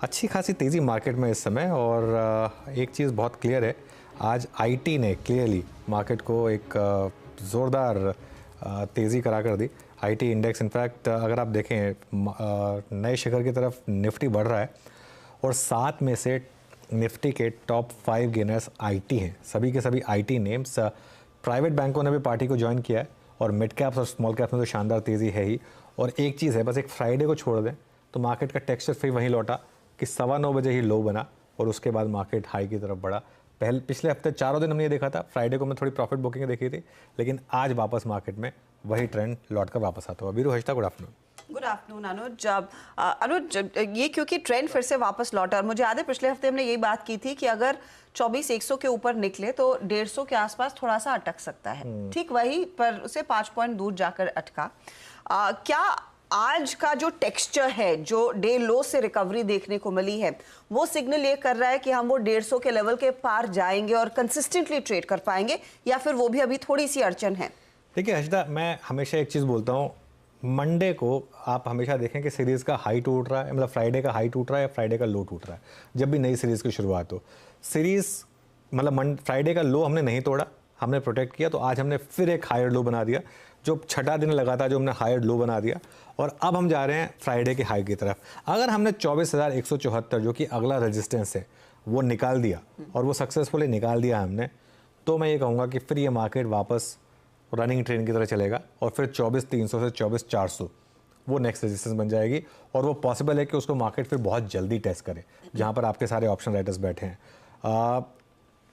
अच्छी खासी तेज़ी मार्केट में इस समय, और एक चीज़ बहुत क्लियर है, आज आईटी ने क्लियरली मार्केट को एक ज़ोरदार तेज़ी करा कर दी। आईटी इंडेक्स इनफैक्ट अगर आप देखें नए शिखर की तरफ निफ्टी बढ़ रहा है, और 7 में से निफ्टी के टॉप 5 गेनर्स आईटी हैं, सभी के सभी आईटी नेम्स। प्राइवेट बैंकों ने भी पार्टी को ज्वाइन किया है, और मिड कैप्स और स्मॉल कैप्स में तो शानदार तेज़ी है ही। और एक चीज़ है, बस एक फ्राइडे को छोड़ दें तो मार्केट का टेक्सचर फिर वहीं लौटा कि 9:15 बजे ही लो बना, और उसके बाद मार्केट हाई की तरफ बढ़ा। पिछले हफ्ते चारों दिन हमने ये देखा था, फ्राइडे को मैं थोड़ी प्रॉफिट बुकिंग देखी थी, लेकिन आज वापस मार्केट में वही ट्रेंड लौट कर वापस आता हुआ। Veeru, Harshita, good afternoon. Good afternoon Anuj. Anuj, ये क्योंकि ट्रेंड फिर से वापस लौटा, और मुझे याद है पिछले हफ्ते हमने यही बात की थी कि अगर 24,100 के ऊपर निकले तो 150 के आसपास थोड़ा सा अटक सकता है। ठीक वही पर उसे 5 पॉइंट दूर जाकर अटका। क्या आज का जो टेक्सचर है, जो डे लो से रिकवरी देखने को मिली है, वो सिग्नल ये कर रहा है कि हम वो 150 के लेवल के पार जाएंगे और कंसिस्टेंटली ट्रेड कर पाएंगे, या फिर वो भी अभी थोड़ी सी अड़चन है? देखिए हर्षिता, मैं हमेशा एक चीज़ बोलता हूँ, मंडे को आप हमेशा देखें कि सीरीज़ का हाई टूट रहा है, मतलब फ्राइडे का हाई टूट रहा है या फ्राइडे का लो टूट रहा है। जब भी नई सीरीज़ की शुरुआत हो, सीरीज़ मतलब फ्राइडे का लो हमने नहीं तोड़ा, हमने प्रोटेक्ट किया, तो आज हमने फिर एक हायर लो बना दिया, जो छठा दिन लगा था जो हमने हायर लो बना दिया, और अब हम जा रहे हैं फ्राइडे के हाई की तरफ। अगर हमने 24,174 जो कि अगला रेजिस्टेंस है वो निकाल दिया, और वो सक्सेसफुली निकाल दिया हमने, तो मैं ये कहूँगा कि फिर ये मार्केट वापस रनिंग ट्रेन की तरह चलेगा, और फिर 24,300 से 24,400 वो नेक्स्ट रेजिस्टेंस बन जाएगी, और वो पॉसिबल है कि उसको मार्केट फिर बहुत जल्दी टेस्ट करे, जहाँ पर आपके सारे ऑप्शन राइटर्स बैठे हैं।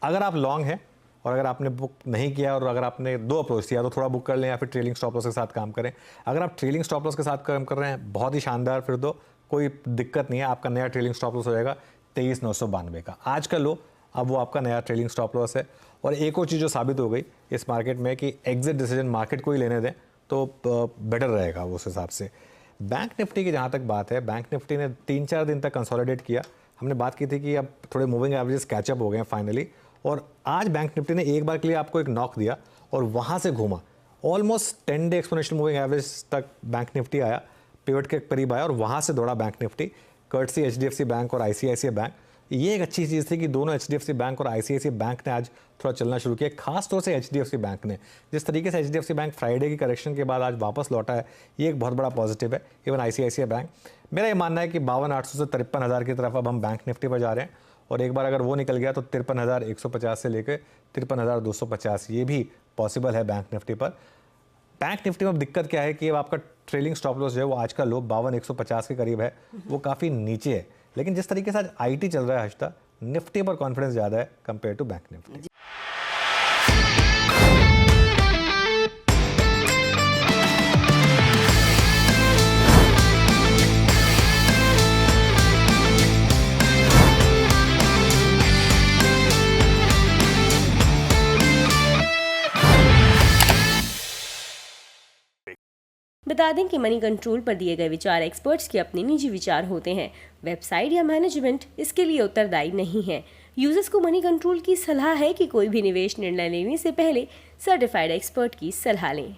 अगर आप लॉन्ग हैं और अगर आपने बुक नहीं किया, और अगर आपने 2 अप्रोच किया, तो थोड़ा बुक कर लें या फिर ट्रेलिंग स्टॉप लॉस के साथ काम करें। अगर आप ट्रेलिंग स्टॉप लॉस के साथ काम कर रहे हैं, बहुत ही शानदार, फिर तो कोई दिक्कत नहीं है, आपका नया ट्रेलिंग स्टॉप लॉस हो जाएगा 23,992 का। आज का लो अब वो आपका नया ट्रेलिंग स्टॉप लॉस है। और एक और चीज़ जो साबित हो गई इस मार्केट में कि एग्जिट डिसीजन मार्केट को ही लेने दें तो बेटर रहेगा उस हिसाब से। बैंक निफ्टी की जहाँ तक बात है, बैंक निफ्टी ने 3-4 दिन तक कंसोलिडेट किया। हमने बात की थी कि अब थोड़े मूविंग एवरेजेस कैचअप हो गए हैं फाइनली, और आज बैंक निफ्टी ने एक बार के लिए आपको एक नॉक दिया और वहाँ से घूमा, almost 10 day exponential moving average तक बैंक निफ्टी आया, पिवट के करीब आया, और वहाँ से दौड़ा bank Nifty, courtesy HDFC bank और आईसीआईसीआई बैंक। ये एक अच्छी चीज़ थी कि दोनों एचडीएफसी बैंक और आईसीआईसीआई बैंक ने आज थोड़ा चलना शुरू किया, खास तौर से एचडीएफसी बैंक ने। जिस तरीके से एचडीएफसी बैंक फ्राइडे की करेक्शन के बाद आज वापस लौटा है, ये एक बहुत बड़ा पॉजिटिव है। इवन आईसीआईसीआई बैंक, मेरा ये मानना है कि 52,800 से 53,000 की तरफ अब हम बैंक निफ्टी पर जा रहे हैं, और एक बार अगर वो निकल गया तो 53,150 से लेकर 53,250 ये भी पॉसिबल है बैंक निफ्टी पर। बैंक निफ्टी में दिक्कत क्या है कि अब आपका ट्रेलिंग स्टॉप लॉस जो है वो आज का लो 52,150 के करीब है, वो काफ़ी नीचे है। लेकिन जिस तरीके से आज आईटी चल रहा है हर्षिता, निफ्टी पर कॉन्फिडेंस ज़्यादा है कंपेयर टू बैंक निफ्टी। बता दें कि मनी कंट्रोल पर दिए गए विचार एक्सपर्ट्स के अपने निजी विचार होते हैं। वेबसाइट या मैनेजमेंट इसके लिए उत्तरदायी नहीं है। यूजर्स को मनी कंट्रोल की सलाह है कि कोई भी निवेश निर्णय लेने से पहले सर्टिफाइड एक्सपर्ट की सलाह लें।